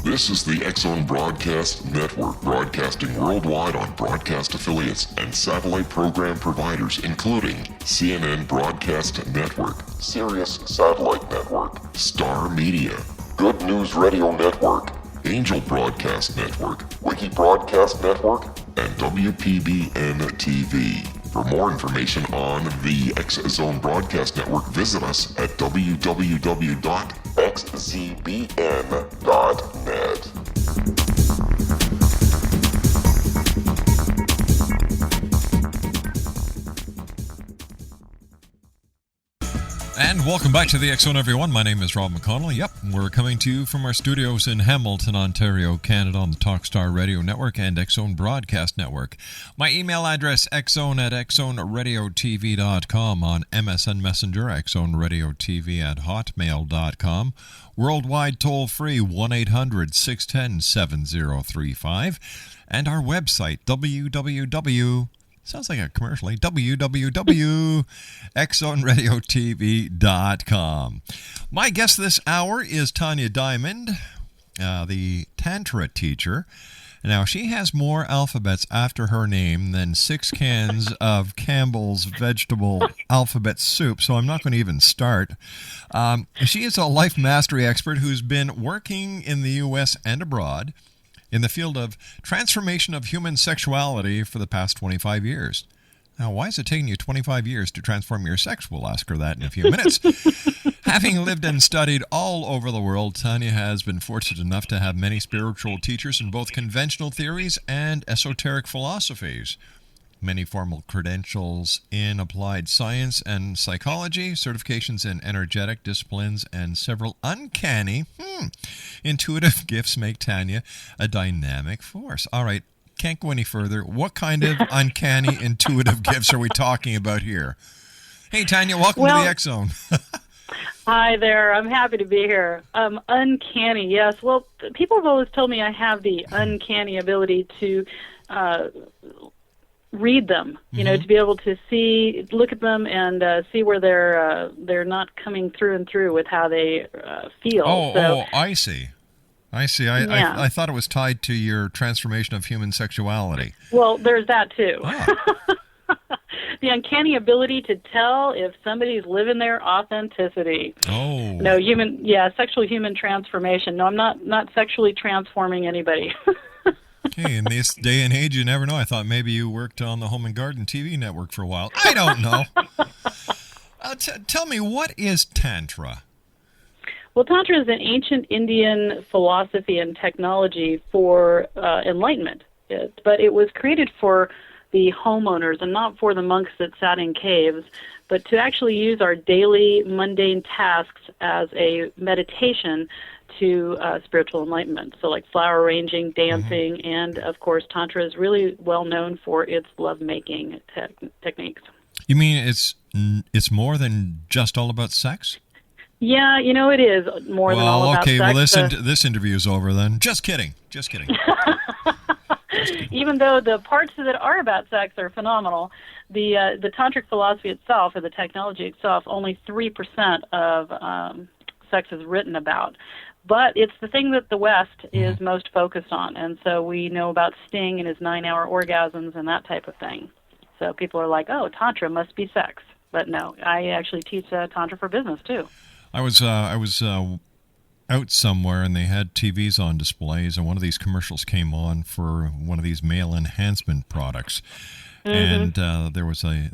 This is the X-Zone Broadcast Network, broadcasting worldwide on broadcast affiliates and satellite program providers, including CNN Broadcast Network, Sirius Satellite Network, Star Media, Good News Radio Network, Angel Broadcast Network, Wiki Broadcast Network, and WPBN TV. For more information on the X-Zone Broadcast Network, visit us at www.xzbn.net. And welcome back to the X-Zone, everyone. My name is Rob McConnell. Yep, we're coming to you from our studios in Hamilton, Ontario, Canada, on the Talkstar Radio Network and X-Zone Broadcast Network. My email address, xzone@xzoneradiotv.com, on MSN Messenger, xzoneradiotv@hotmail.com. Worldwide toll-free, 1-800-610-7035. And our website, sounds like a commercial, www.xzoneradiotv.com. My guest this hour is Tanja Diamond, the Tantra teacher. Now, she has more alphabets after her name than 6 cans of Campbell's vegetable alphabet soup, so I'm not going to even start. She is a life mastery expert who's been working in the U.S. and abroad in the field of transformation of human sexuality for the past 25 years. Now, why is it taking you 25 years to transform your sex? We'll ask her that in a few minutes. Having lived and studied all over the world, Tanja has been fortunate enough to have many spiritual teachers in both conventional theories and esoteric philosophies. Many formal credentials in applied science and psychology, certifications in energetic disciplines, and several uncanny, intuitive gifts make Tanja a dynamic force. All right, can't go any further. What kind of uncanny, intuitive gifts are we talking about here? Hey, Tanja, welcome to the X-Zone. Hi there. I'm happy to be here. Uncanny, yes. Well, people have always told me I have the uncanny ability to read them, to be able to look at them and see where they're not coming through and through with how they feel. I see. I thought it was tied to your transformation of human sexuality. Well, there's that too. Ah. The uncanny ability to tell if somebody's living their authenticity. Oh. No, sexual human transformation. No, I'm not sexually transforming anybody. Hey, in this day and age, you never know. I thought maybe you worked on the Home and Garden TV network for a while. I don't know. Tell me, what is Tantra? Well, Tantra is an ancient Indian philosophy and technology for enlightenment. But it was created for the homeowners and not for the monks that sat in caves, but to actually use our daily mundane tasks as a meditation to spiritual enlightenment. So like flower arranging, dancing, and of course Tantra is really well known for its lovemaking techniques. You mean it's more than just all about sex? Yeah, it is more than all about sex. Well, this interview is over then. Just kidding. Even though the parts that are about sex are phenomenal, the tantric philosophy itself, or the technology itself, only 3% of sex is written about. But it's the thing that the West is most focused on, and so we know about Sting and his 9-hour orgasms and that type of thing. So people are like, oh, Tantra must be sex. But no, I actually teach Tantra for business, too. I was out somewhere, and they had TVs on displays, and one of these commercials came on for one of these male enhancement products. And there was a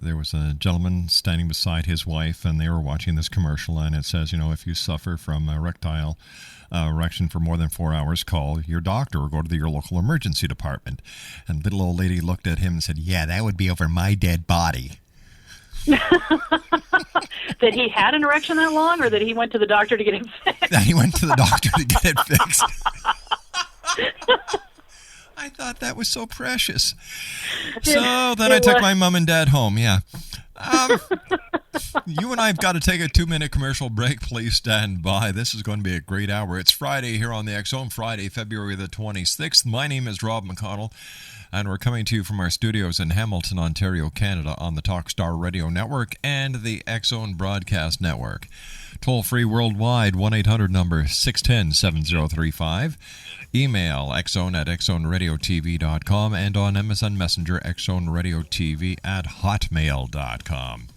gentleman standing beside his wife, and they were watching this commercial, and it says, if you suffer from erectile erection for more than 4 hours, call your doctor or go to your local emergency department. And little old lady looked at him and said, yeah, that would be over my dead body. That he had an erection that long, or that he went to the doctor to get it fixed? That he went to the doctor to get it fixed. I thought that was so precious. So then I took my mom and dad home, yeah. You and I have got to take a 2-minute commercial break. Please stand by. This is going to be a great hour. It's Friday here on the X-Zone, Friday, February the 26th. My name is Rob McConnell, and we're coming to you from our studios in Hamilton, Ontario, Canada, on the Talkstar Radio Network and the X-Zone Broadcast Network. Toll-free worldwide, 1-800 number 610-7035. Email xzone@xzoneradiotv.com and on MSN Messenger, xzoneradiotv@hotmail.com.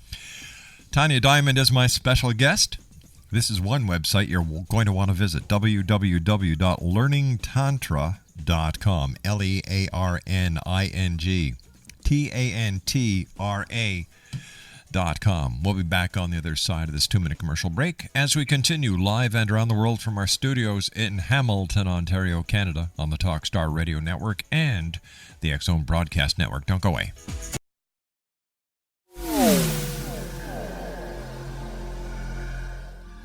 Tanja Diamond is my special guest. This is one website you're going to want to visit, www.learningtantra.com, LearningTantra.com. We'll be back on the other side of this 2-minute commercial break as we continue live and around the world from our studios in Hamilton, Ontario, Canada, on the Talkstar Radio Network and the X Zone Broadcast Network. Don't go away.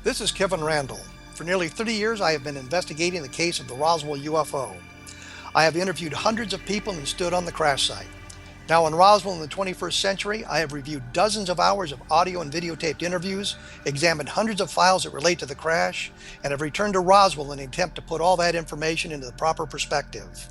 This is Kevin Randall. For nearly 30 years, I have been investigating the case of the Roswell UFO. I have interviewed hundreds of people and stood on the crash site. Now in Roswell in the 21st century, I have reviewed dozens of hours of audio and videotaped interviews, examined hundreds of files that relate to the crash, and have returned to Roswell in an attempt to put all that information into the proper perspective.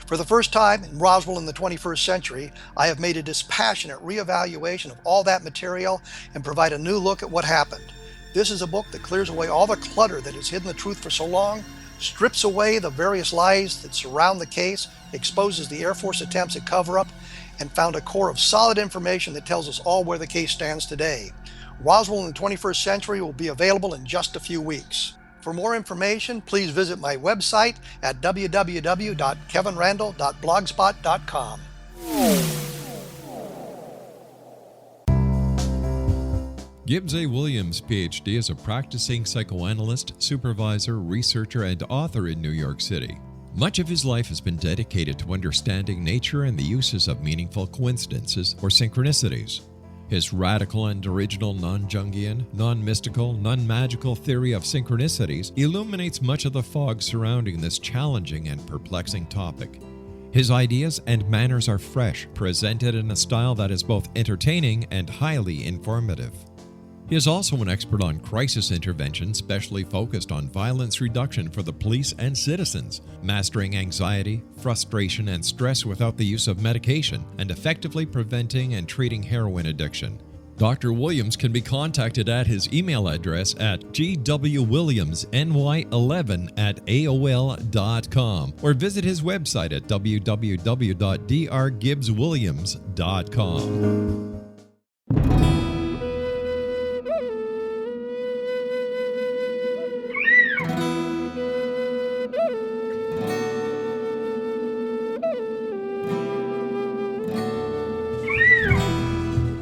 For the first time in Roswell in the 21st century, I have made a dispassionate reevaluation of all that material and provide a new look at what happened. This is a book that clears away all the clutter that has hidden the truth for so long, strips away the various lies that surround the case, exposes the Air Force attempts at cover-up, and found a core of solid information that tells us all where the case stands today. Roswell in the 21st century will be available in just a few weeks. For more information, please visit my website at www.kevinrandall.blogspot.com. Gibbs A. Williams, Ph.D., is a practicing psychoanalyst, supervisor, researcher, and author in New York City. Much of his life has been dedicated to understanding nature and the uses of meaningful coincidences or synchronicities. His radical and original non-Jungian, non-mystical, non-magical theory of synchronicities illuminates much of the fog surrounding this challenging and perplexing topic. His ideas and manners are fresh, presented in a style that is both entertaining and highly informative. He is also an expert on crisis intervention, specially focused on violence reduction for the police and citizens, mastering anxiety, frustration, and stress without the use of medication, and effectively preventing and treating heroin addiction. Dr. Williams can be contacted at his email address at gwwilliamsny11@aol.com or visit his website at www.drgibbswilliams.com.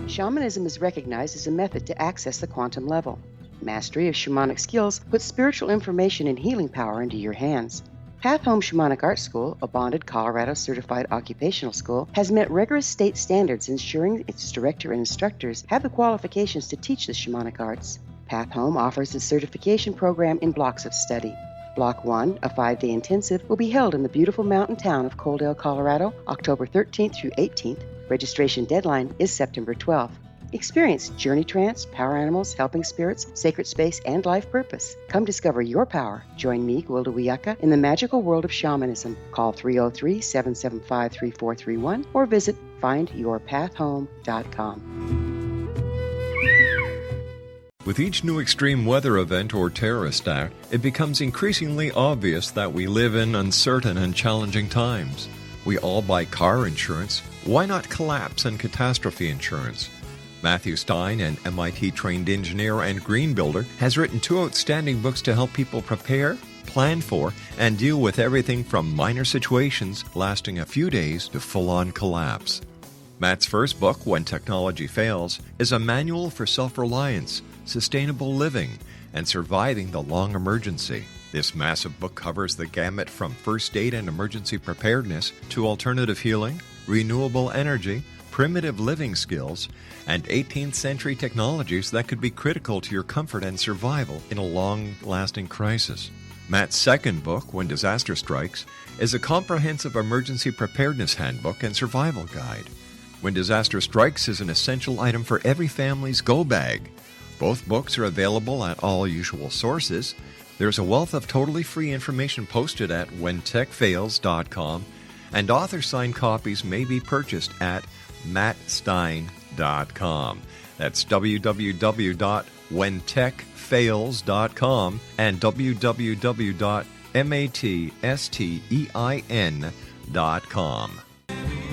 Shamanism is recognized as a method to access the quantum level. Mastery of shamanic skills puts spiritual information and healing power into your hands. Path Home Shamanic Art School, a bonded Colorado certified occupational school, has met rigorous state standards, ensuring its director and instructors have the qualifications to teach the shamanic arts. Path Home offers a certification program in blocks of study. Block 1, a 5-day intensive, will be held in the beautiful mountain town of Coaldale, Colorado, October 13th through 18th. Registration deadline is September 12th. Experience journey trance, power animals, helping spirits, sacred space, and life purpose. Come discover your power. Join me, Gwilda Wiyaka, in the magical world of shamanism. Call 303-775-3431 or visit findyourpathhome.com. With each new extreme weather event or terrorist act, it becomes increasingly obvious that we live in uncertain and challenging times. We all buy car insurance. Why not collapse and catastrophe insurance? Matthew Stein, an MIT-trained engineer and green builder, has written 2 outstanding books to help people prepare, plan for, and deal with everything from minor situations lasting a few days to full-on collapse. Matt's first book, When Technology Fails, is a manual for self-reliance, sustainable living, and surviving the long emergency. This massive book covers the gamut from first aid and emergency preparedness to alternative healing, renewable energy, primitive living skills, and 18th century technologies that could be critical to your comfort and survival in a long-lasting crisis. Matt's second book, When Disaster Strikes, is a comprehensive emergency preparedness handbook and survival guide. When Disaster Strikes is an essential item for every family's go bag. Both books are available at all usual sources. There's a wealth of totally free information posted at whentechfails.com, and author-signed copies may be purchased at mattstein.com. That's www.mattstein.com. whentechfails.com and www.matstein.com.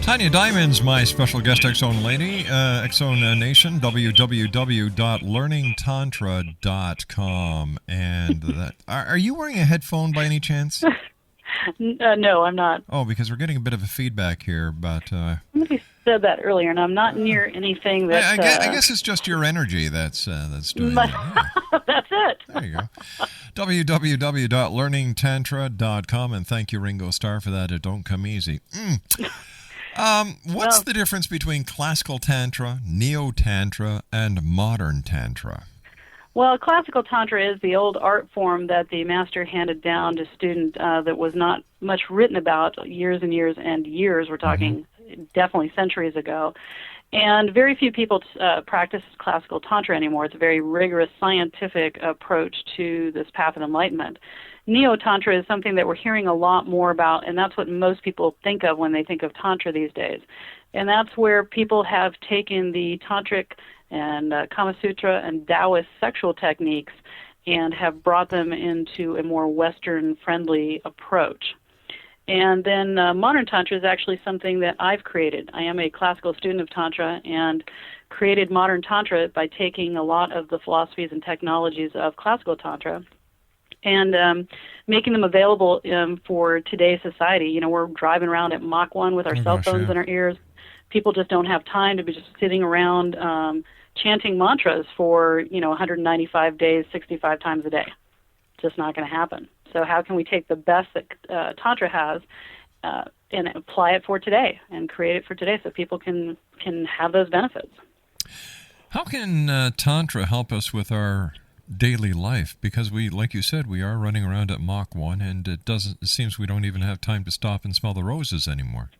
Tanja Diamond's my special guest, X-Zone Lady, X-Zone Nation, www.learningtantra.com. And that, are you wearing a headphone by any chance? No, I'm not. Oh, because we're getting a bit of a feedback here, but... Somebody said that earlier, and I'm not near anything that... I guess it's just your energy that's doing that. Yeah. That's it. There you go. www.learningtantra.com, and thank you, Ringo Starr, for that. It don't come easy. What's the difference between classical Tantra, Neo-Tantra, and modern Tantra? Well, classical Tantra is the old art form that the master handed down to students that was not much written about years and years and years. We're talking definitely centuries ago. And very few people practice classical Tantra anymore. It's a very rigorous scientific approach to this path of enlightenment. Neo-Tantra is something that we're hearing a lot more about, and that's what most people think of when they think of Tantra these days. And that's where people have taken the Tantric and Kama Sutra and Taoist sexual techniques and have brought them into a more Western-friendly approach. And then modern Tantra is actually something that I've created. I am a classical student of Tantra and created modern Tantra by taking a lot of the philosophies and technologies of classical Tantra and making them available for today's society. You know, we're driving around at Mach 1 with our cell phones in our ears. People just don't have time to be just sitting around chanting mantras for, 195 days, 65 times a day. Just not going to happen. So how can we take the best that Tantra has and apply it for today and create it for today so people can have those benefits? How can Tantra help us with our daily life? Because we, like you said, we are running around at Mach 1, and it seems we don't even have time to stop and smell the roses anymore.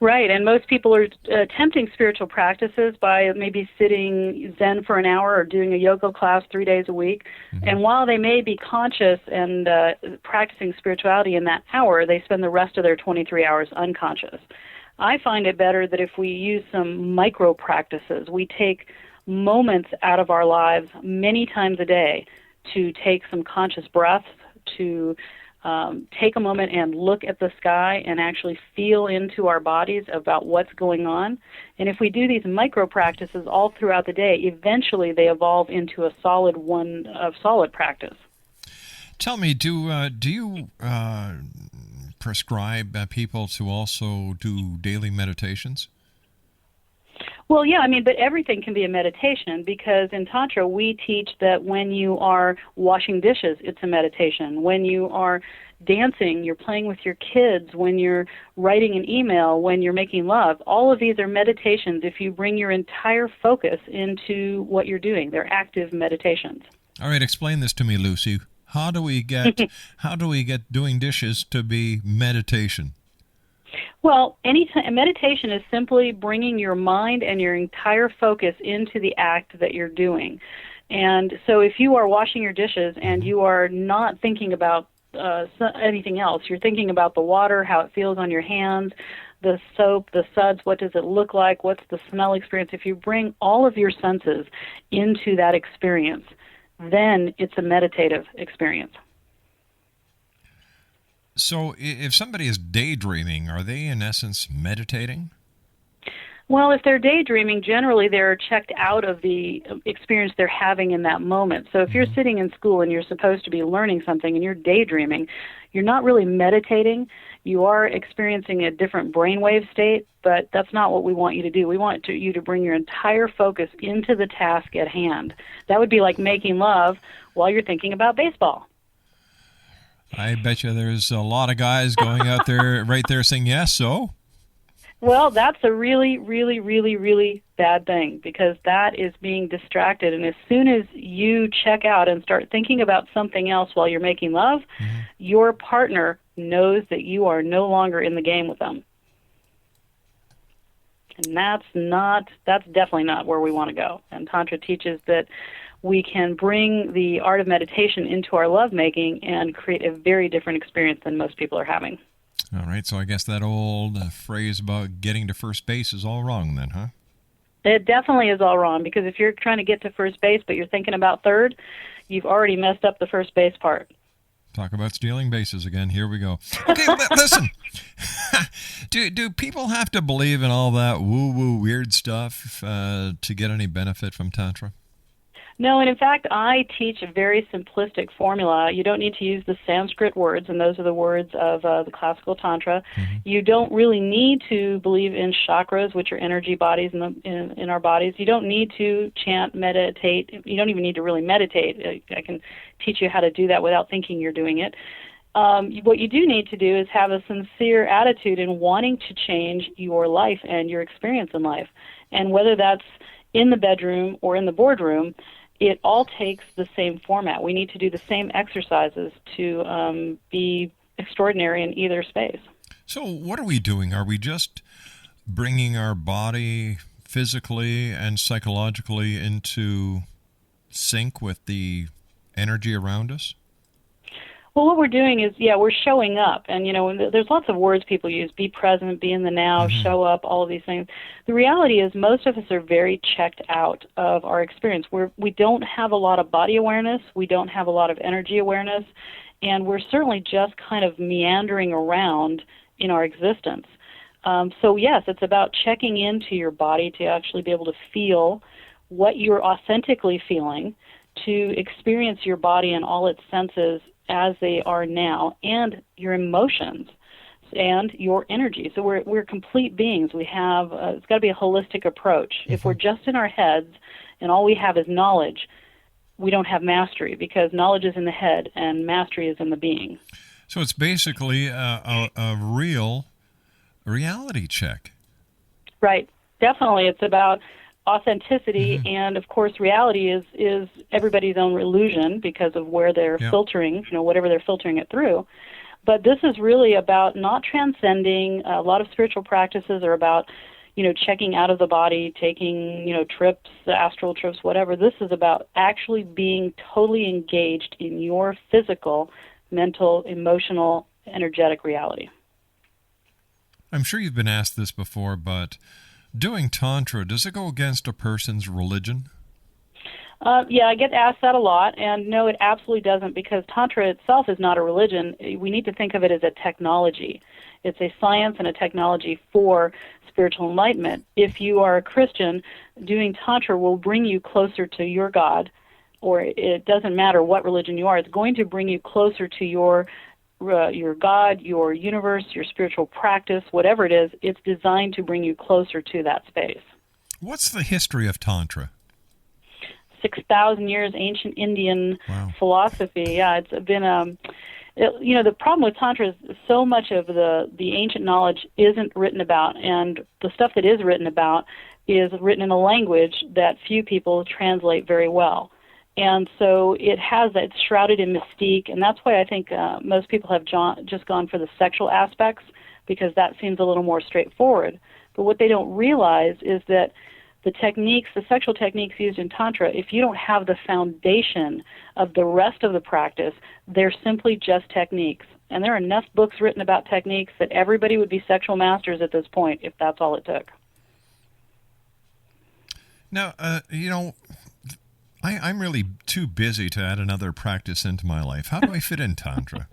Right, and most people are attempting spiritual practices by maybe sitting Zen for an hour or doing a yoga class 3 days a week. Mm-hmm. And while they may be conscious and practicing spirituality in that hour, they spend the rest of their 23 hours unconscious. I find it better that if we use some micro practices, we take moments out of our lives many times a day to take some conscious breaths, to take a moment and look at the sky and actually feel into our bodies about what's going on. And if we do these micro practices all throughout the day, eventually they evolve into a solid practice. Tell me, do you prescribe people to also do daily meditations? Well, yeah, but everything can be a meditation because in Tantra we teach that when you are washing dishes, it's a meditation. When you are dancing, you're playing with your kids, when you're writing an email, when you're making love, all of these are meditations if you bring your entire focus into what you're doing. They're active meditations. All right, explain this to me, Lucy. How do we get doing dishes to be meditation? Well, meditation is simply bringing your mind and your entire focus into the act that you're doing. And so if you are washing your dishes and you are not thinking about anything else, you're thinking about the water, how it feels on your hands, the soap, the suds, what does it look like, what's the smell experience. If you bring all of your senses into that experience, then it's a meditative experience. So if somebody is daydreaming, are they in essence meditating? Well, if they're daydreaming, generally they're checked out of the experience they're having in that moment. So if you're sitting in school and you're supposed to be learning something and you're daydreaming, you're not really meditating. You are experiencing a different brainwave state, but that's not what we want you to do. We want you to bring your entire focus into the task at hand. That would be like making love while you're thinking about baseball. I bet you there's a lot of guys going out there right there saying yes, so? Well, that's a really, really, really, really bad thing because that is being distracted. And as soon as you check out and start thinking about something else while you're making love, your partner knows that you are no longer in the game with them. And that's definitely not where we want to go. And Tantra teaches that we can bring the art of meditation into our lovemaking and create a very different experience than most people are having. All right, so I guess that old phrase about getting to first base is all wrong then, huh? It definitely is all wrong, because if you're trying to get to first base but you're thinking about third, you've already messed up the first base part. Talk about stealing bases again. Here we go. Okay, listen. Do people have to believe in all that woo-woo weird stuff to get any benefit from Tantra? No, and in fact, I teach a very simplistic formula. You don't need to use the Sanskrit words, and those are the words of the classical Tantra. Mm-hmm. You don't really need to believe in chakras, which are energy bodies in our bodies. You don't need to chant, meditate. You don't even need to really meditate. I can teach you how to do that without thinking you're doing it. What you do need to do is have a sincere attitude in wanting to change your life and your experience in life. And whether that's in the bedroom or in the boardroom, it all takes the same format. We need to do the same exercises to be extraordinary in either space. So what are we doing? Are we just bringing our body physically and psychologically into sync with the energy around us? Well, what we're doing is, we're showing up. And, there's lots of words people use: be present, be in the now, show up, all of these things. The reality is most of us are very checked out of our experience. We don't have a lot of body awareness. We don't have a lot of energy awareness. And we're certainly just kind of meandering around in our existence. So, yes, it's about checking into your body to actually be able to feel what you're authentically feeling, to experience your body in all its senses as they are now, and your emotions and your energy. So we're complete beings. We have it's got to be a holistic approach. Mm-hmm. If we're just in our heads and all we have is knowledge, we don't have mastery, because knowledge is in the head and mastery is in the being. So it's basically a real reality check. Right. Definitely. It's about authenticity, and of course reality is everybody's own illusion because of where they're filtering, whatever they're filtering it through. But this is really about not transcending. A lot of spiritual practices are about, checking out of the body, taking, trips, astral trips, whatever. This is about actually being totally engaged in your physical, mental, emotional, energetic reality. I'm sure you've been asked this before, but doing Tantra, does it go against a person's religion? Yeah, I get asked that a lot, and no, it absolutely doesn't, because Tantra itself is not a religion. We need to think of it as a technology. It's a science and a technology for spiritual enlightenment. If you are a Christian, doing Tantra will bring you closer to your God, or it doesn't matter what religion you are, it's going to bring you closer to your God, your universe, your spiritual practice, whatever it is. It's designed to bring you closer to that space. What's the history of Tantra? 6,000 years, ancient Indian philosophy. Yeah, it's been the problem with Tantra is so much of the ancient knowledge isn't written about, and the stuff that is written about is written in a language that few people translate very well. And so it's shrouded in mystique, and that's why I think most people have just gone for the sexual aspects, because that seems a little more straightforward. But what they don't realize is that the sexual techniques used in Tantra, if you don't have the foundation of the rest of the practice, they're simply just techniques. And there are enough books written about techniques that everybody would be sexual masters at this point if that's all it took. Now, I'm really too busy to add another practice into my life. How do I fit in Tantra?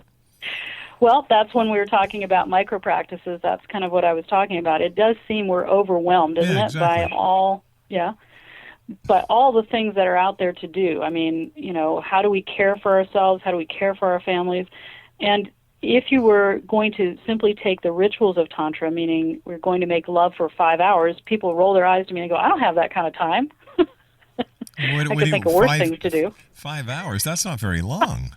Well, that's when we were talking about micro practices. That's kind of what I was talking about. It does seem we're overwhelmed, isn't it, by all the things that are out there to do. I mean, how do we care for ourselves? How do we care for our families? And if you were going to simply take the rituals of Tantra, meaning we're going to make love for 5 hours, people roll their eyes to me and go, I don't have that kind of time. I could think of worse things to do. 5 hours? That's not very long.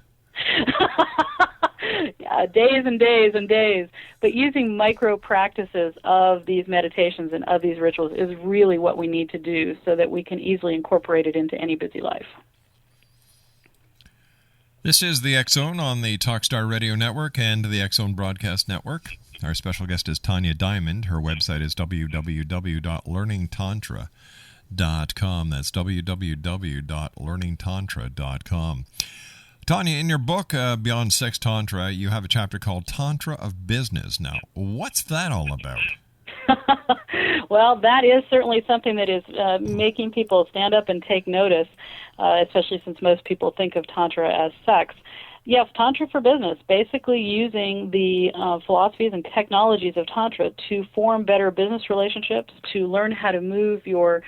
Yeah, days and days and days. But using micro practices of these meditations and of these rituals is really what we need to do so that we can easily incorporate it into any busy life. This is the X-Zone on the Talkstar Radio Network and the X-Zone Broadcast Network. Our special guest is Tanja Diamond. Her website is www.learningtantra.com. That's www.learningtantra.com. Tanja, in your book, Beyond Sex Tantra, you have a chapter called Tantra of Business. Now, what's that all about? Well, that is certainly something that is making people stand up and take notice, especially since most people think of Tantra as sex. Yes, Tantra for business, basically using the philosophies and technologies of Tantra to form better business relationships, to learn how to move your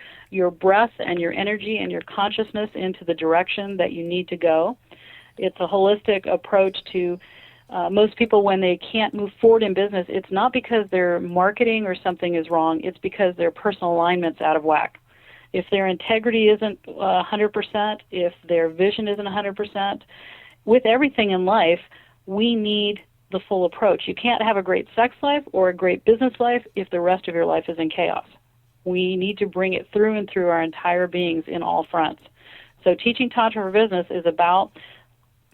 breath and your energy and your consciousness into the direction that you need to go. It's a holistic approach to most people, when they can't move forward in business, it's not because their marketing or something is wrong. It's because their personal alignment's out of whack. If their integrity isn't 100%, if their vision isn't 100%, with everything in life, we need the full approach. You can't have a great sex life or a great business life if the rest of your life is in chaos. We need to bring it through and through our entire beings in all fronts. So teaching Tantra for business is about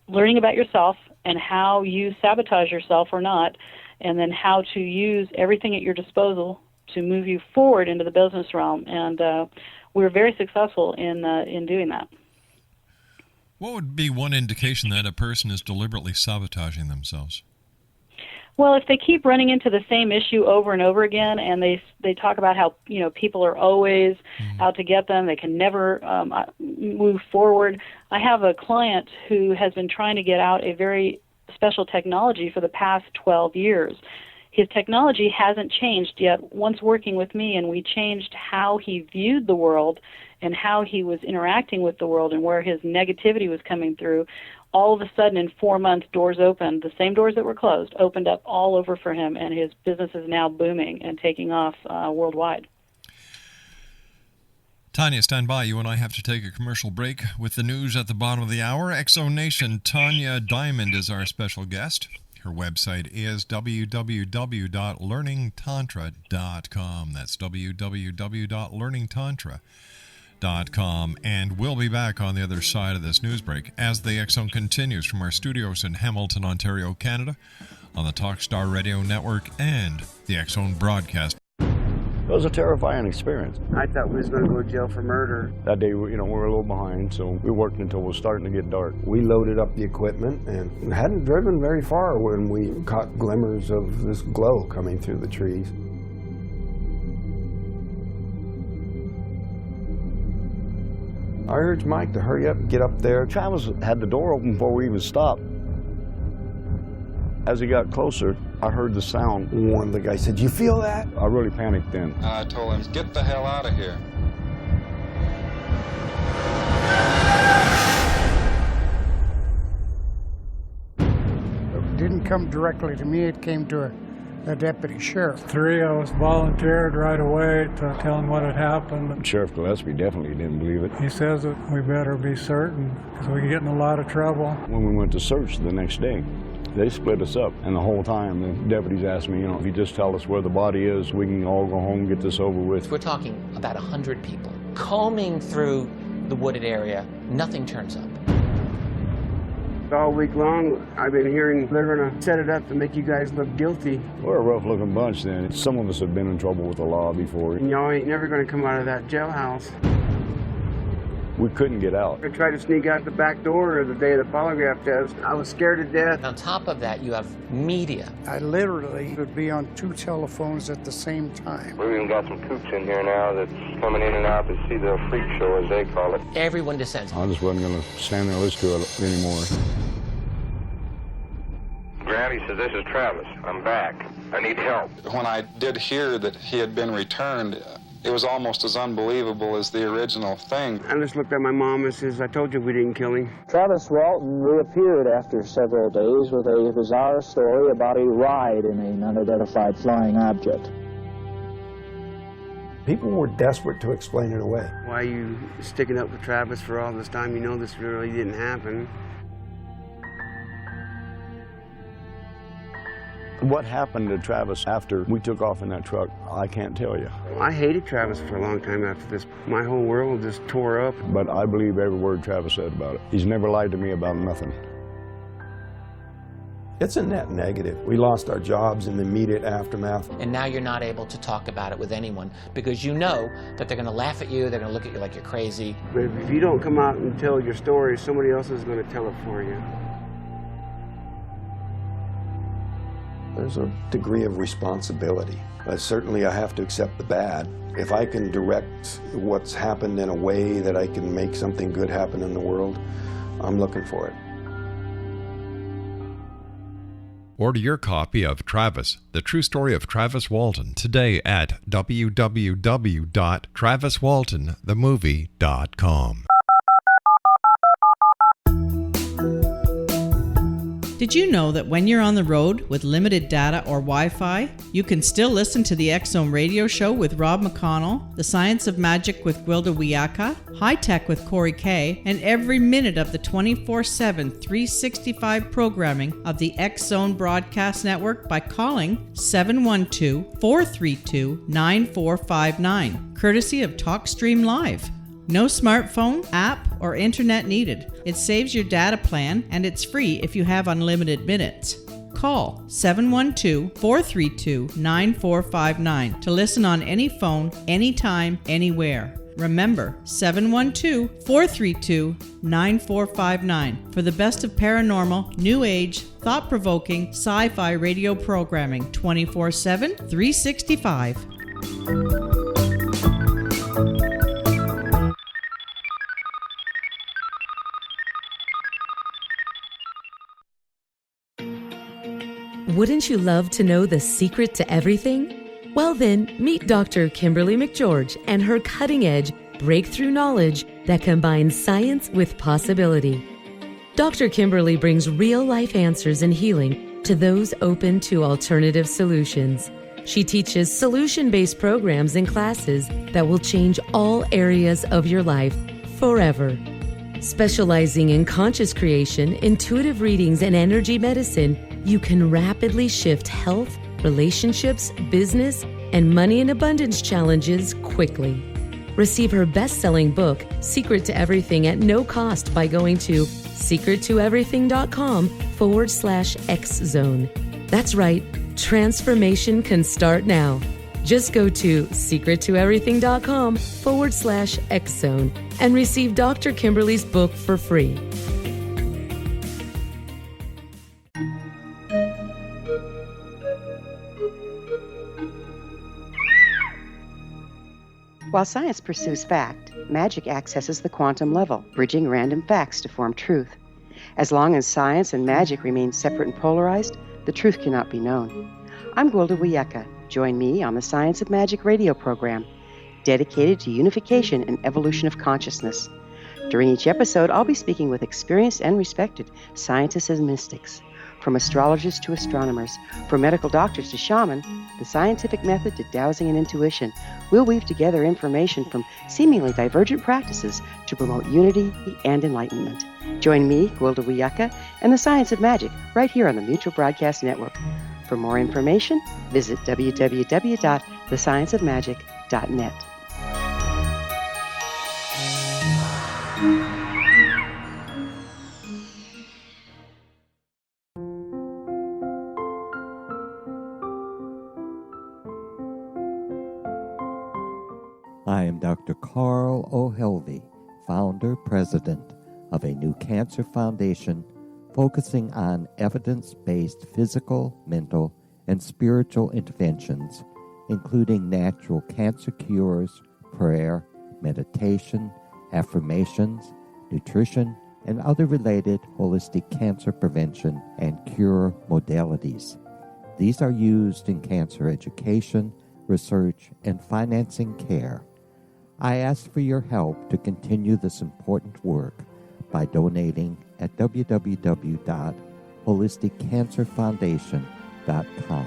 learning about yourself and how you sabotage yourself or not, and then how to use everything at your disposal to move you forward into the business realm. And we're very successful in doing that. What would be one indication that a person is deliberately sabotaging themselves? Well, if they keep running into the same issue over and over again, and they talk about how people are always out to get them, they can never move forward. I have a client who has been trying to get out a very special technology for the past 12 years. His technology hasn't changed yet. Once working with me, and we changed how he viewed the world and how he was interacting with the world and where his negativity was coming through, all of a sudden in 4 months, doors opened. The same doors that were closed opened up all over for him, and his business is now booming and taking off worldwide. Tanja, stand by. You and I have to take a commercial break with the news at the bottom of the hour. Exonation Tanja Diamond is our special guest. Her website is www.learningtantra.com. That's www.learningtantra.com. And we'll be back on the other side of this news break as the X Zone continues from our studios in Hamilton, Ontario, Canada, on the Talkstar Radio Network and the X Zone broadcast. It was a terrifying experience. I thought we was going to go to jail for murder. That day, we were a little behind, so we worked until it was starting to get dark. We loaded up the equipment and hadn't driven very far when we caught glimmers of this glow coming through the trees. I urged Mike to hurry up and get up there. Travis had the door open before we even stopped. As he got closer, I heard the sound. One of the guys said, "You feel that?" I really panicked then. I told him, "Get the hell out of here." It didn't come directly to me, it came to a deputy sheriff. Three of us volunteered right away to tell him what had happened. Sheriff Gillespie definitely didn't believe it. He says that we better be certain because we can get in a lot of trouble. When we went to search the next day, they split us up, and the whole time the deputies asked me, if you just tell us where the body is, we can all go home and get this over with. We're talking about 100 people combing through the wooded area. Nothing turns up. All week long, I've been hearing they're going to set it up to make you guys look guilty. We're a rough-looking bunch then. Some of us have been in trouble with the law before. And y'all ain't never going to come out of that jailhouse. We couldn't get out. I tried to sneak out the back door the day of the polygraph test. I was scared to death. On top of that, you have media. I literally would be on 2 telephones at the same time. We've even got some kooks in here now that's coming in and out to see the freak show, as they call it. Everyone descends. I just wasn't going to stand there and listen to it anymore. Granny says, "This is Travis. I'm back. I need help." When I did hear that he had been returned, it was almost as unbelievable as the original thing. I just looked at my mom and says, "I told you we didn't kill him." Travis Walton reappeared after several days with a bizarre story about a ride in an unidentified flying object. People were desperate to explain it away. Why are you sticking up for Travis for all this time? You know this really didn't happen. What happened to Travis after we took off in that truck, I can't tell you. I hated Travis for a long time after this. My whole world just tore up. But I believe every word Travis said about it. He's never lied to me about nothing. It's a net negative. We lost our jobs in the immediate aftermath. And now you're not able to talk about it with anyone because you know that they're going to laugh at you, they're going to look at you like you're crazy. But if you don't come out and tell your story, somebody else is going to tell it for you. there's a degree of responsibility. Certainly I have to accept the bad. If I can direct what's happened in a way that I can make something good happen in the world, I'm looking for it. Order your copy of Travis, The True Story of Travis Walton, today at www.traviswaltonthemovie.com. Did you know that when you're on the road with limited data or Wi-Fi, you can still listen to the X-Zone radio show with Rob McConnell, The Science of Magic with Gwilda Wiyaka, High Tech with Corey Kay, and every minute of the 24/7, 365 programming of the X-Zone Broadcast Network by calling 712-432-9459, courtesy of TalkStream Live. No smartphone, app, or internet needed. It saves your data plan, and it's free if you have unlimited minutes. Call 712-432-9459 to listen on any phone, anytime, anywhere. Remember, 712-432-9459 for the best of paranormal, new age, thought-provoking, sci-fi radio programming 24/7, 365. Wouldn't you love to know the secret to everything? Well then, meet Dr. Kimberly McGeorge and her cutting-edge breakthrough knowledge that combines science with possibility. Dr. Kimberly brings real-life answers and healing to those open to alternative solutions. She teaches solution-based programs and classes that will change all areas of your life forever. Specializing in conscious creation, intuitive readings, and energy medicine, you can rapidly shift health, relationships, business, and money and abundance challenges quickly. Receive her best-selling book, Secret to Everything, at no cost by going to secrettoeverything.com/X-Zone. That's right, transformation can start now. Just go to secrettoeverything.com/X-Zone and receive Dr. Kimberly's book for free. While science pursues fact, magic accesses the quantum level, bridging random facts to form truth. As long as science and magic remain separate and polarized, the truth cannot be known. I'm Gwilda Wiyaka. Join me on the Science of Magic radio program, dedicated to unification and evolution of consciousness. During each episode, I'll be speaking with experienced and respected scientists and mystics. From astrologers to astronomers, from medical doctors to shaman, the scientific method to dowsing and intuition, we'll weave together information from seemingly divergent practices to promote unity and enlightenment. Join me, Gwilda Wiyaka, and the Science of Magic right here on the Mutual Broadcast Network. For more information, visit www.thescienceofmagic.net. I am Dr. Carl O'Helvey, founder, president of a new cancer foundation focusing on evidence-based physical, mental, and spiritual interventions, including natural cancer cures, prayer, meditation, affirmations, nutrition, and other related holistic cancer prevention and cure modalities. These are used in cancer education, research, and financing care. I ask for your help to continue this important work by donating at www.holisticcancerfoundation.com.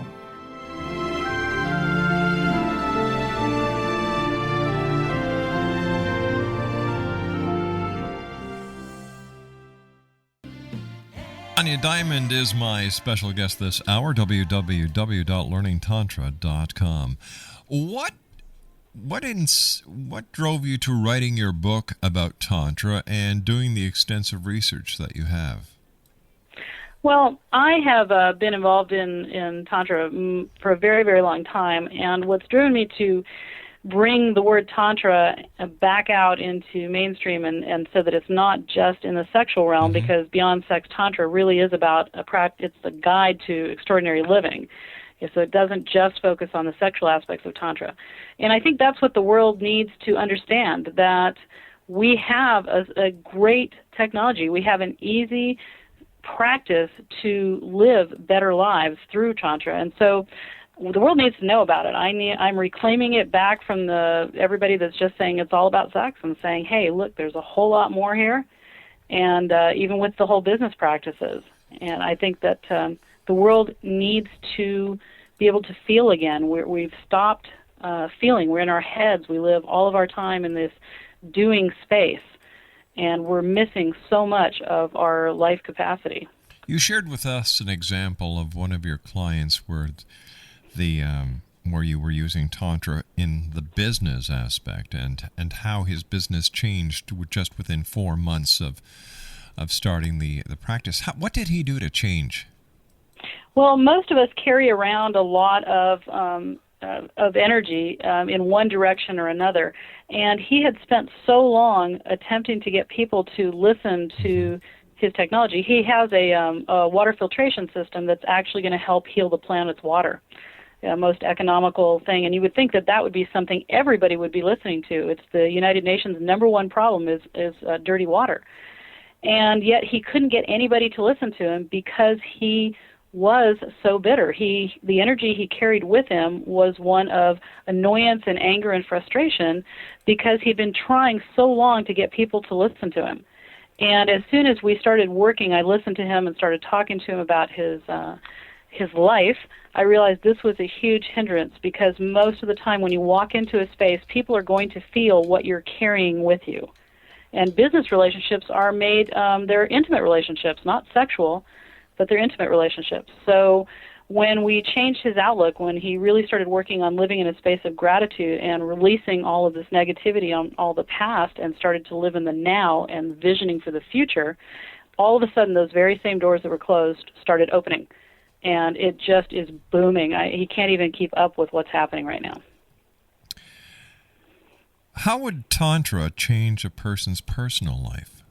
Tanja Diamond is my special guest this hour, www.learningtantra.com. What drove you to writing your book about Tantra and doing the extensive research that you have? Well, I have been involved in Tantra for a very, very long time, and what's driven me to bring the word Tantra back out into mainstream, and so that it's not just in the sexual realm, because Beyond Sex Tantra really is about it's a guide to extraordinary living. So it doesn't just focus on the sexual aspects of Tantra. And I think that's what the world needs to understand, that we have a great technology. We have an easy practice to live better lives through Tantra. And so the world needs to know about it. I'm reclaiming it back from everybody that's just saying it's all about sex, and saying, hey, look, there's a whole lot more here, and even with the whole business practices. And I think that the world needs to be able to feel again. We've stopped feeling. We're in our heads. We live all of our time in this doing space, and we're missing so much of our life capacity. You shared with us an example of one of your clients where where you were using Tantra in the business aspect, and how his business changed just within 4 months of starting the practice. What did he do to change? Well, most of us carry around a lot of energy in one direction or another, and he had spent so long attempting to get people to listen to his technology. He has a water filtration system that's actually going to help heal the planet's water. Most economical thing, and you would think that that would be something everybody would be listening to. It's the United Nations' #1 problem is dirty water, and yet he couldn't get anybody to listen to him because he was so bitter. The energy he carried with him was one of annoyance and anger and frustration, because he'd been trying so long to get people to listen to him. And as soon as we started working, I listened to him and started talking to him about his life. I realized this was a huge hindrance, because most of the time when you walk into a space, people are going to feel what you're carrying with you. And business relationships are made, they're intimate relationships, not sexual, but they're intimate relationships. So when we changed his outlook, when he really started working on living in a space of gratitude and releasing all of this negativity on all the past, and started to live in the now and visioning for the future, all of a sudden those very same doors that were closed started opening. And it just is booming. He can't even keep up with what's happening right now. How would Tantra change a person's personal life?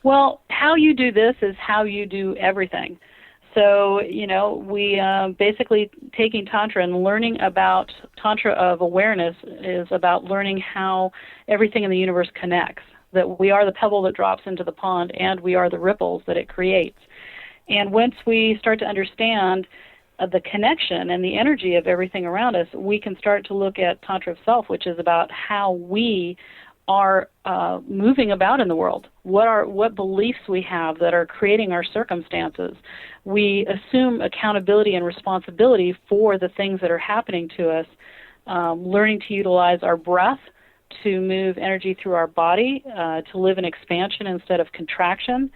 Well, how you do this is how you do everything. So, we basically taking Tantra and learning about Tantra of awareness is about learning how everything in the universe connects, that we are the pebble that drops into the pond, and we are the ripples that it creates. And once we start to understand the connection and the energy of everything around us, we can start to look at Tantra of Self, which is about how we are moving about in the world, what beliefs we have that are creating our circumstances. We assume accountability and responsibility for the things that are happening to us, learning to utilize our breath to move energy through our body, to live in expansion instead of contraction.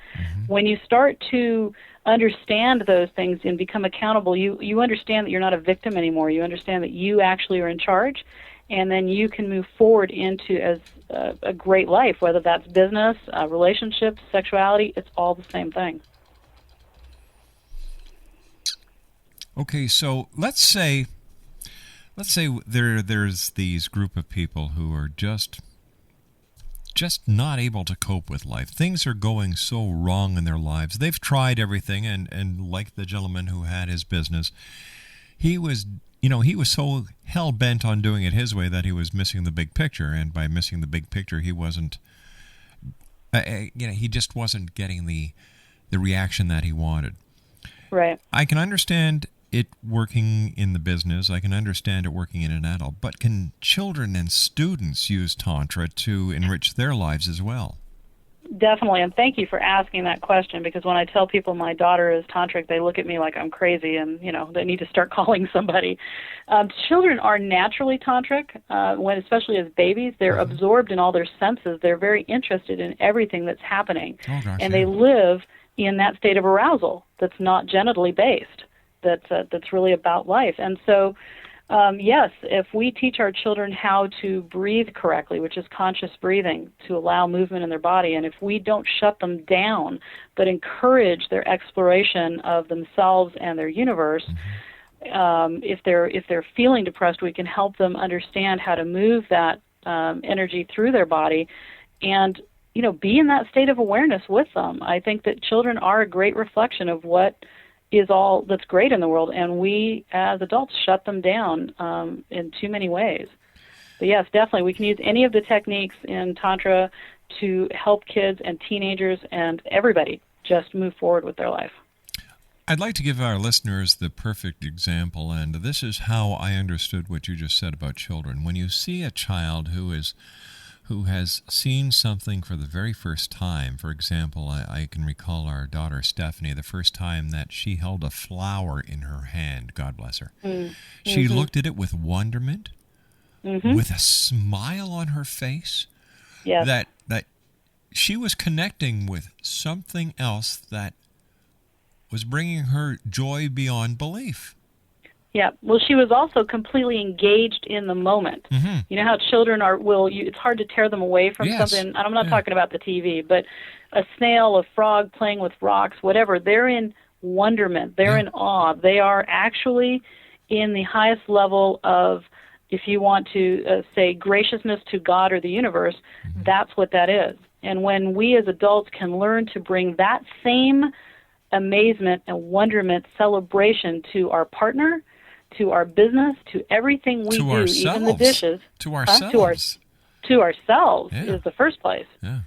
When you start to understand those things and become accountable, you understand that you're not a victim anymore. You understand that you actually are in charge, and then you can move forward into a great life, whether that's business, relationships, sexuality. It's all the same thing. Okay, so let's say there's these group of people who are just not able to cope with life. Things are going so wrong in their lives. They've tried everything, and like the gentleman who had his business, he was so hell-bent on doing it his way that he was missing the big picture, and by missing the big picture, he wasn't, he just wasn't getting the reaction that he wanted. Right. I can understand it working in the business. I can understand it working in an adult. But can children and students use Tantra to enrich their lives as well? Definitely, and thank you for asking that question, because when I tell people my daughter is tantric, they look at me like I'm crazy, and they need to start calling somebody. Children are naturally tantric, especially as babies. They're absorbed in all their senses. They're very interested in everything that's happening, and they live in that state of arousal that's not genitally based. That's really about life. And so, yes, if we teach our children how to breathe correctly, which is conscious breathing, to allow movement in their body, and if we don't shut them down, but encourage their exploration of themselves and their universe, If they're feeling depressed, we can help them understand how to move that energy through their body, and be in that state of awareness with them. I think that children are a great reflection of what is all that's great in the world, and we as adults shut them down in too many ways. But yes, definitely, we can use any of the techniques in Tantra to help kids and teenagers and everybody just move forward with their life. I'd like to give our listeners the perfect example, and this is how I understood what you just said about children. When you see a child who has seen something for the very first time, for example, I can recall our daughter Stephanie, the first time that she held a flower in her hand, God bless her. Mm-hmm. She looked at it with wonderment, with a smile on her face, that she was connecting with something else that was bringing her joy beyond belief. Yeah, well, she was also completely engaged in the moment. Mm-hmm. You know how children are, it's hard to tear them away from something. And I'm not talking about the TV, but a snail, a frog playing with rocks, whatever, they're in wonderment. They're in awe. They are actually in the highest level of, if you want to say graciousness to God or the universe, that's what that is. And when we as adults can learn to bring that same amazement and wonderment celebration to our partner, to our business, to everything we do, even the dishes. To ourselves. To ourselves is the first place. Yeah.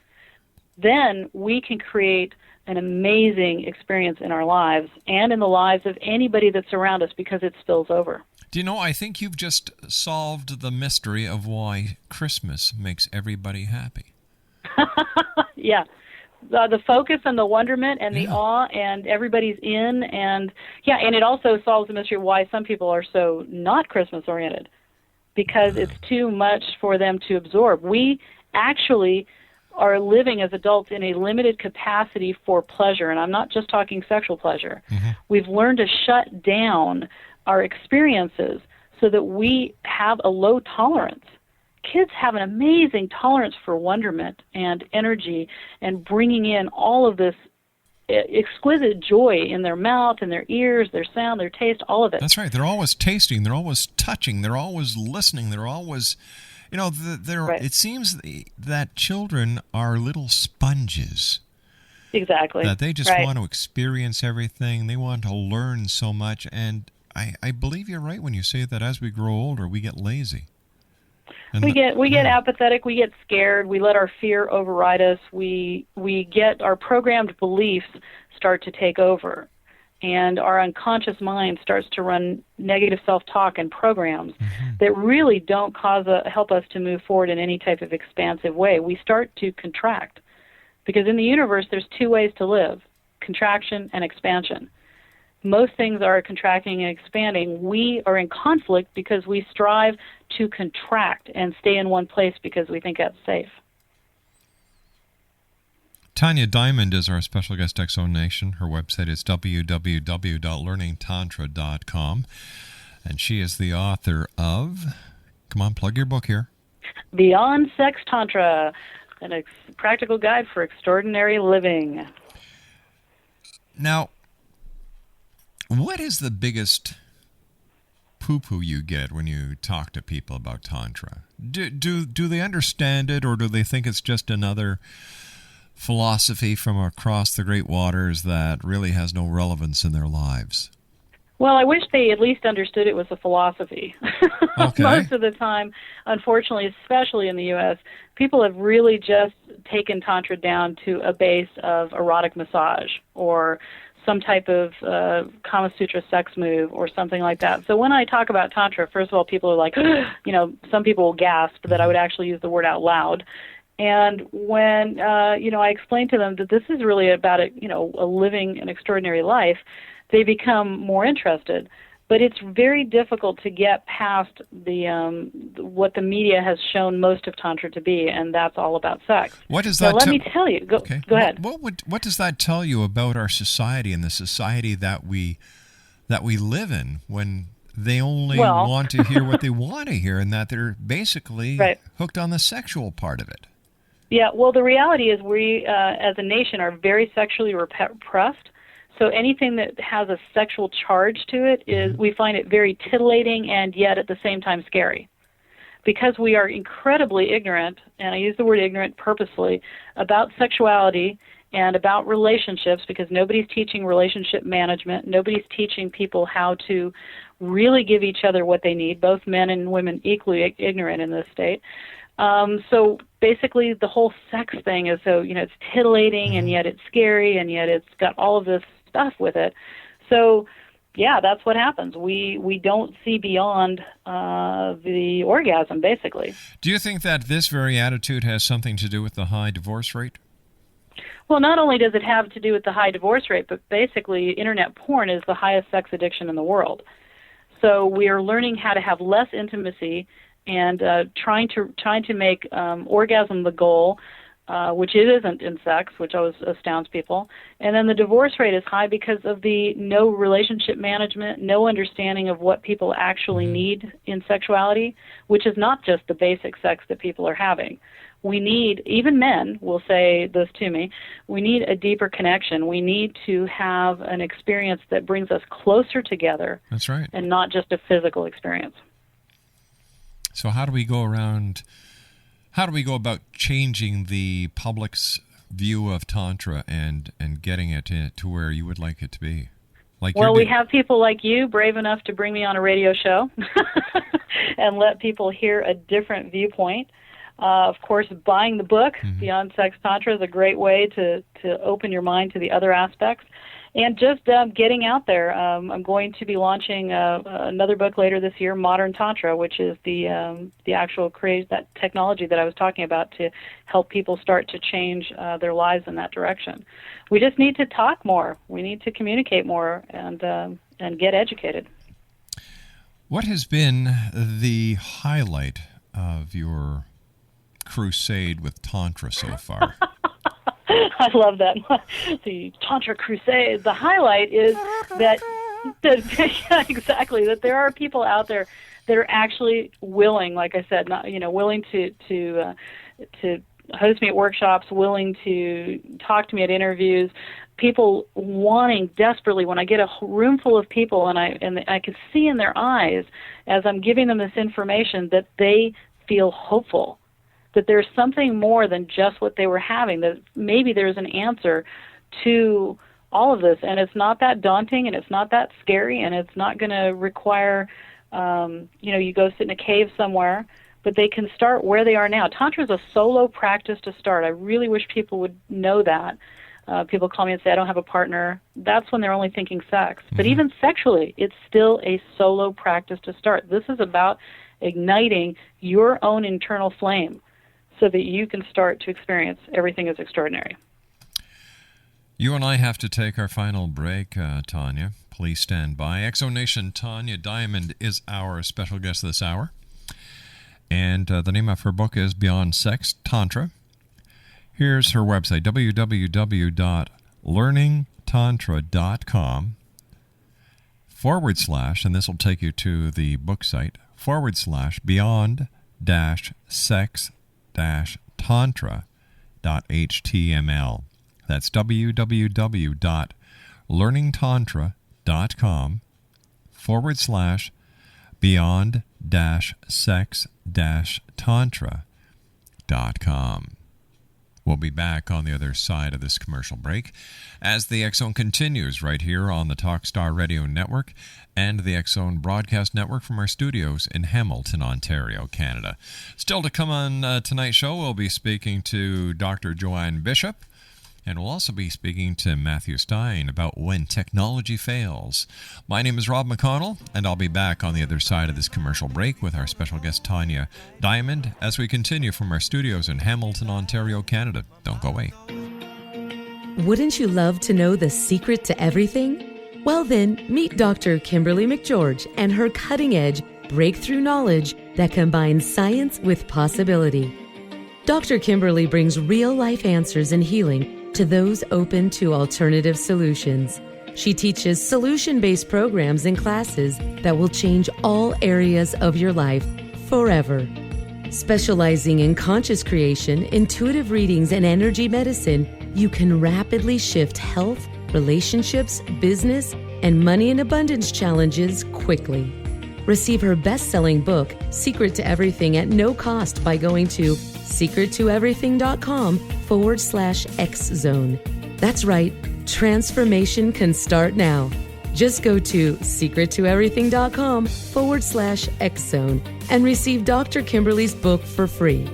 Then we can create an amazing experience in our lives and in the lives of anybody that's around us because it spills over. Do you know, I think you've just solved the mystery of why Christmas makes everybody happy. Yeah. The focus and the wonderment and the awe, and everybody's in, and it also solves the mystery of why some people are so not Christmas oriented, because it's too much for them to absorb. We actually are living as adults in a limited capacity for pleasure, and I'm not just talking sexual pleasure. Mm-hmm. We've learned to shut down our experiences so that we have a low tolerance. Kids have an amazing tolerance for wonderment and energy and bringing in all of this exquisite joy in their mouth, in their ears, their sound, their taste, all of it. That's right. They're always tasting. They're always touching. They're always listening. They're always, it seems that children are little sponges. Exactly. That they just want to experience everything. They want to learn so much. And I believe you're right when you say that as we grow older, we get lazy. We get apathetic, we get scared, we let our fear override us, we get our programmed beliefs start to take over, and our unconscious mind starts to run negative self-talk and programs that really don't help us to move forward in any type of expansive way. We start to contract, because in the universe there's two ways to live, contraction and expansion. Most things are contracting and expanding. We are in conflict because we strive to contract and stay in one place because we think that's safe. Tanja Diamond is our special guest, X-Zone Nation. Her website is www.learningtantra.com. And she is the author of, come on, plug your book here. Beyond Sex Tantra, a practical guide for extraordinary living. Now, what is the biggest poo-poo you get when you talk to people about Tantra? Do they understand it, or do they think it's just another philosophy from across the great waters that really has no relevance in their lives? Well, I wish they at least understood it was a philosophy. Okay. Most of the time, unfortunately, especially in the U.S., people have really just taken Tantra down to a base of erotic massage or some type of Kama Sutra sex move or something like that. So when I talk about Tantra, first of all, people are like, some people will gasp that I would actually use the word out loud. And when, I explain to them that this is really about, a living an extraordinary life, they become more interested. But it's very difficult to get past what the media has shown most of Tantra to be, and that's all about sex. What does that let me tell you. Go ahead. What does that tell you about our society and the society that we live in when they only want to hear what they want to hear, and that they're basically hooked on the sexual part of it? Yeah, well, the reality is we, as a nation, are very sexually repressed. So anything that has a sexual charge to it is, we find it very titillating and yet at the same time scary. Because we are incredibly ignorant, and I use the word ignorant purposely, about sexuality and about relationships, because nobody's teaching relationship management. Nobody's teaching people how to really give each other what they need, both men and women equally ignorant in this state. So basically the whole sex thing is so, it's titillating and yet it's scary and yet it's got all of this stuff with it. So yeah, that's what happens. We don't see beyond the orgasm, basically. Do you think that this very attitude has something to do with the high divorce rate? Well, not only does it have to do with the high divorce rate, but basically internet porn is the highest sex addiction in the world. So we are learning how to have less intimacy and trying to make orgasm the goal, which it isn't in sex, which always astounds people. And then the divorce rate is high because of the no relationship management, no understanding of what people actually need in sexuality, which is not just the basic sex that people are having. We need, even men will say this to me, we need a deeper connection. We need to have an experience that brings us closer together. That's right. And not just a physical experience. So how do we go about changing the public's view of Tantra and getting it to where you would like it to be? Well, we have people like you brave enough to bring me on a radio show and let people hear a different viewpoint. Of course, buying the book, Beyond Sex Tantra, is a great way to open your mind to the other aspects. And just getting out there. I'm going to be launching another book later this year, Modern Tantra, which is the actual that technology that I was talking about to help people start to change their lives in that direction. We just need to talk more. We need to communicate more and get educated. What has been the highlight of your crusade with Tantra so far? I love that. The Tantra crusade. The highlight is that exactly, that there are people out there that are actually willing, like I said, willing to host me at workshops, willing to talk to me at interviews. People wanting desperately, when I get a room full of people and I can see in their eyes as I'm giving them this information that they feel hopeful, that there's something more than just what they were having, that maybe there's an answer to all of this, and it's not that daunting, and it's not that scary, and it's not going to require, you go sit in a cave somewhere, but they can start where they are now. Tantra is a solo practice to start. I really wish people would know that. People call me and say, I don't have a partner. That's when they're only thinking sex. But even sexually, it's still a solo practice to start. This is about igniting your own internal flame, so that you can start to experience everything is extraordinary. You and I have to take our final break, Tanya. Please stand by. Exonation Tanja Diamond is our special guest this hour. And the name of her book is Beyond Sex Tantra. Here's her website, www.learningtantra.com / and this will take you to the book site, / beyond-sex-tantra.html. That's www.learningtantra.com / beyond-sex-tantra.com. We'll be back on the other side of this commercial break as the X Zone continues right here on the Talkstar Radio Network and the X Zone Broadcast Network from our studios in Hamilton, Ontario, Canada. Still to come on tonight's show, we'll be speaking to Dr. Joanne Bishop, and we'll also be speaking to Matthew Stein about when technology fails. My name is Rob McConnell, and I'll be back on the other side of this commercial break with our special guest Tanja Diamond as we continue from our studios in Hamilton, Ontario, Canada. Don't go away. Wouldn't you love to know the secret to everything? Well then, meet Dr. Kimberly McGeorge and her cutting-edge breakthrough knowledge that combines science with possibility. Dr. Kimberly brings real-life answers and healing to those open to alternative solutions. She teaches solution-based programs and classes that will change all areas of your life forever. Specializing in conscious creation, intuitive readings, and energy medicine, you can rapidly shift health, relationships, business, and money in abundance challenges quickly. Receive her best-selling book, Secret to Everything, at no cost by going to secrettoeverything.com/X-Zone. That's right, transformation can start now. Just go to secrettoeverything.com/X-Zone and receive Dr. Kimberly's book for free.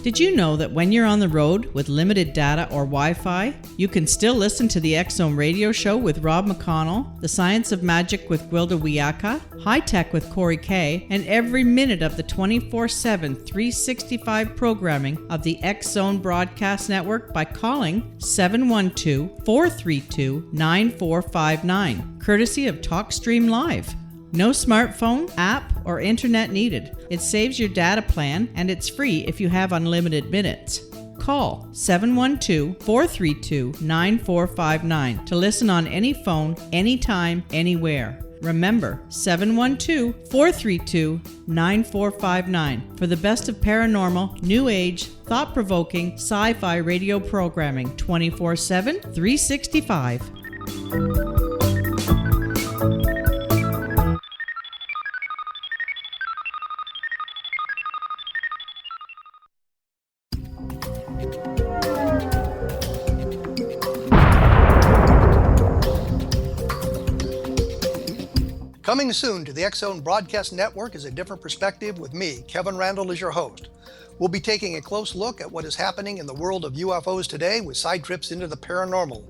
Did you know that when you're on the road with limited data or Wi-Fi, you can still listen to the X-Zone radio show with Rob McConnell, The Science of Magic with Gwilda Wiyaka, High Tech with Corey Kay, and every minute of the 24/7, 365 programming of the X-Zone Broadcast Network by calling 712-432-9459, courtesy of TalkStream Live. No smartphone, app, or internet needed. It saves your data plan, and it's free if you have unlimited minutes. Call 712-432-9459 to listen on any phone, anytime, anywhere. Remember, 712-432-9459 for the best of paranormal, new age, thought-provoking, sci-fi radio programming 24/7, 365. Coming soon to the X-Zone Broadcast Network is A Different Perspective with me, Kevin Randall, as your host. We'll be taking a close look at what is happening in the world of UFOs today with side trips into the paranormal.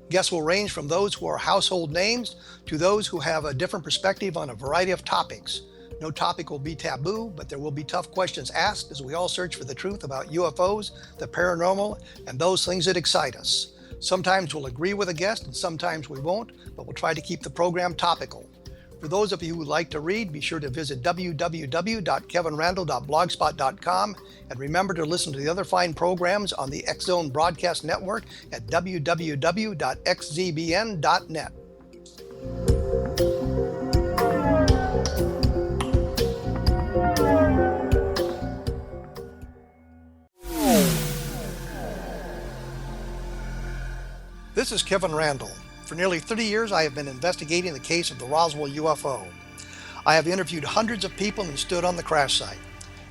Guests will range from those who are household names to those who have a different perspective on a variety of topics. No topic will be taboo, but there will be tough questions asked as we all search for the truth about UFOs, the paranormal, and those things that excite us. Sometimes we'll agree with a guest and sometimes we won't, but we'll try to keep the program topical. For those of you who would like to read, be sure to visit www.kevinrandall.blogspot.com and remember to listen to the other fine programs on the X-Zone Broadcast Network at www.xzbn.net. This is Kevin Randall. For nearly 30 years, I have been investigating the case of the Roswell UFO. I have interviewed hundreds of people and stood on the crash site.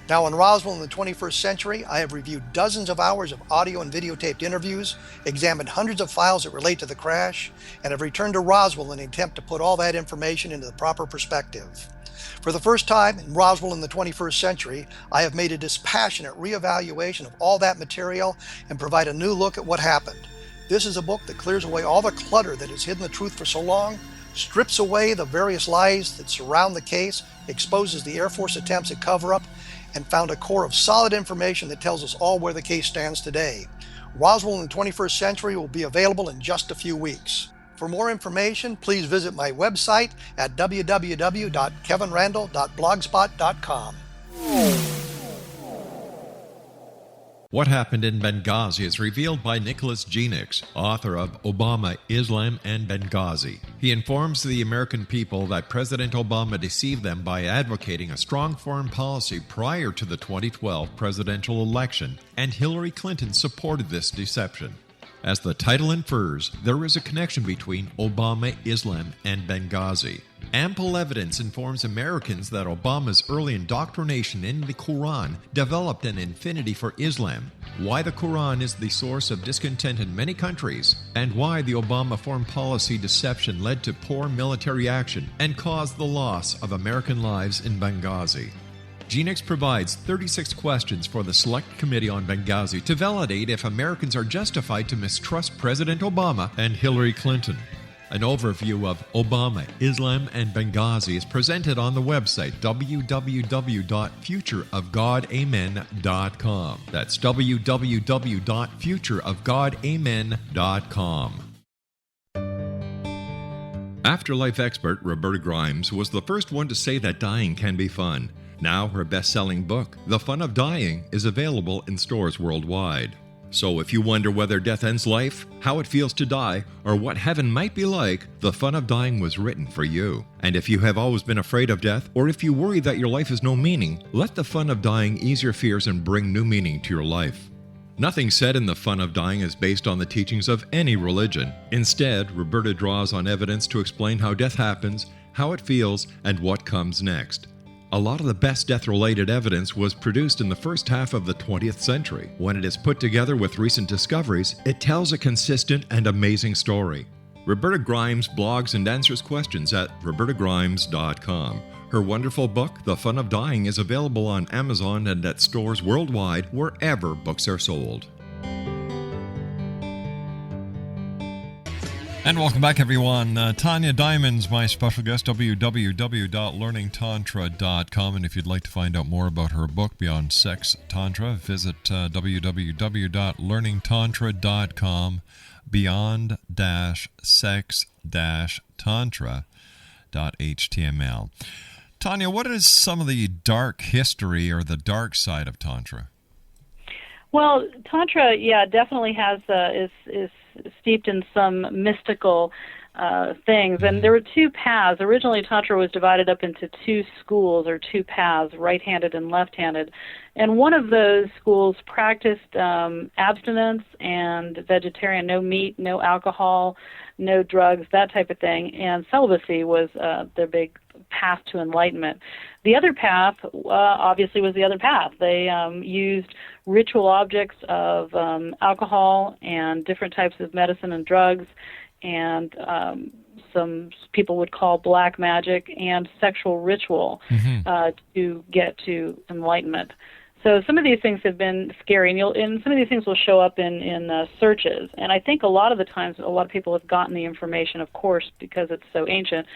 Now in Roswell in the 21st century, I have reviewed dozens of hours of audio and videotaped interviews, examined hundreds of files that relate to the crash, and have returned to Roswell in an attempt to put all that information into the proper perspective. For the first time in Roswell in the 21st century, I have made a dispassionate reevaluation of all that material and provide a new look at what happened. This is a book that clears away all the clutter that has hidden the truth for so long, strips away the various lies that surround the case, exposes the Air Force attempts at cover-up, and found a core of solid information that tells us all where the case stands today. Roswell in the 21st century will be available in just a few weeks. For more information, please visit my website at www.kevinrandall.blogspot.com. What Happened in Benghazi is revealed by Nicholas Genix, author of Obama, Islam, and Benghazi. He informs the American people that President Obama deceived them by advocating a strong foreign policy prior to the 2012 presidential election, and Hillary Clinton supported this deception. As the title infers, there is a connection between Obama, Islam, and Benghazi. Ample evidence informs Americans that Obama's early indoctrination in the Quran developed an affinity for Islam, why the Quran is the source of discontent in many countries, and why the Obama foreign policy deception led to poor military action and caused the loss of American lives in Benghazi. Genix provides 36 questions for the Select Committee on Benghazi to validate if Americans are justified to mistrust President Obama and Hillary Clinton. An overview of Obama, Islam, and Benghazi is presented on the website www.futureofgodamen.com. That's www.futureofgodamen.com. Afterlife expert Roberta Grimes was the first one to say that dying can be fun. Now her best-selling book, The Fun of Dying, is available in stores worldwide. So if you wonder whether death ends life, how it feels to die, or what heaven might be like, The Fun of Dying was written for you. And if you have always been afraid of death, or if you worry that your life has no meaning, let The Fun of Dying ease your fears and bring new meaning to your life. Nothing said in The Fun of Dying is based on the teachings of any religion. Instead, Roberta draws on evidence to explain how death happens, how it feels, and what comes next. A lot of the best death-related evidence was produced in the first half of the 20th century. When it is put together with recent discoveries, it tells a consistent and amazing story. Roberta Grimes blogs and answers questions at robertagrimes.com. Her wonderful book, The Fun of Dying, is available on Amazon and at stores worldwide wherever books are sold. And welcome back, everyone. Tanja Diamond's my special guest, www.learningtantra.com. And if you'd like to find out more about her book, Beyond Sex Tantra, visit www.learningtantra.com, beyond-sex-tantra.html. Tanja, what is some of the dark history or the dark side of Tantra? Well, Tantra, definitely has is steeped in some mystical things. And there were two paths. Originally, Tantra was divided up into two schools or two paths, right-handed and left-handed. And one of those schools practiced abstinence and vegetarian, no meat, no alcohol, no drugs, that type of thing. And celibacy was their big path to enlightenment. The other path, obviously, was the other path. They used ritual objects of alcohol and different types of medicine and drugs, and some people would call black magic, and sexual ritual to get to enlightenment. So some of these things have been scary, and some of these things will show up in searches. And I think a lot of the times, a lot of people have gotten the information, of course, because it's so ancient,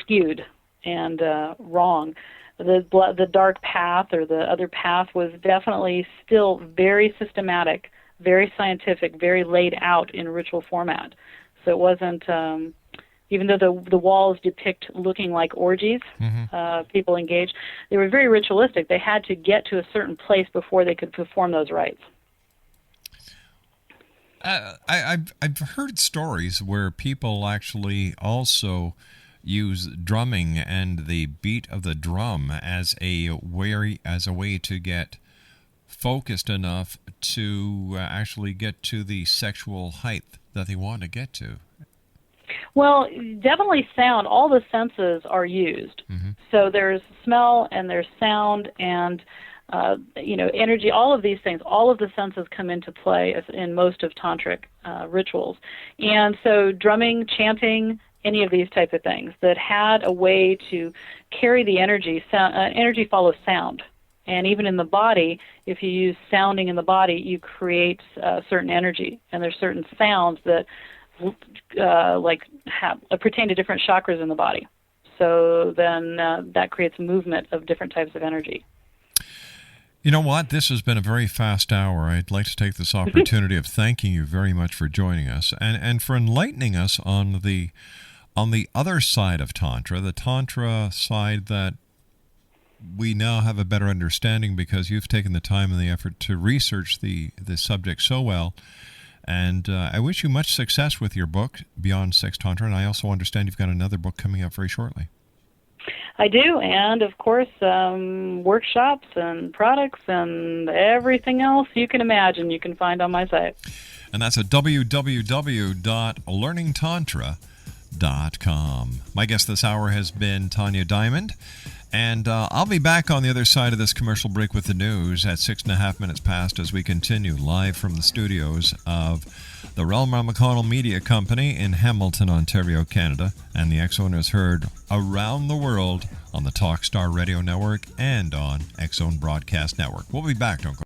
skewed and wrong. The dark path or the other path was definitely still very systematic, very scientific, very laid out in ritual format. So it wasn't, even though the walls depict looking like orgies, people engaged, they were very ritualistic. They had to get to a certain place before they could perform those rites. I've heard stories where people actually also use drumming and the beat of the drum as a way to get focused enough to actually get to the sexual height that they want to get to. Well, definitely sound. All the senses are used. So there's smell and there's sound and energy. All of these things, all of the senses come into play in most of tantric rituals. And so drumming, chanting, any of these type of things that had a way to carry the energy. Energy follows sound. And even in the body, if you use sounding in the body, you create certain energy. And there's certain sounds that pertain to different chakras in the body. So then that creates movement of different types of energy. You know what? This has been a very fast hour. I'd like to take this opportunity of thanking you very much for joining us and for enlightening us on the other side of Tantra, the Tantra side that we now have a better understanding because you've taken the time and the effort to research the subject so well. And I wish you much success with your book, Beyond Sex Tantra, and I also understand you've got another book coming up very shortly. I do, and of course, workshops and products and everything else you can imagine you can find on my site. And that's at www.learningtantra.com. My guest this hour has been Tanja Diamond, and I'll be back on the other side of this commercial break with the news at 6.5 minutes past as we continue live from the studios of the Relmar McConnell Media Company in Hamilton, Ontario, Canada, and the X-Zone is heard around the world on the Talkstar Radio Network and on X-Zone Broadcast Network. We'll be back, don't go.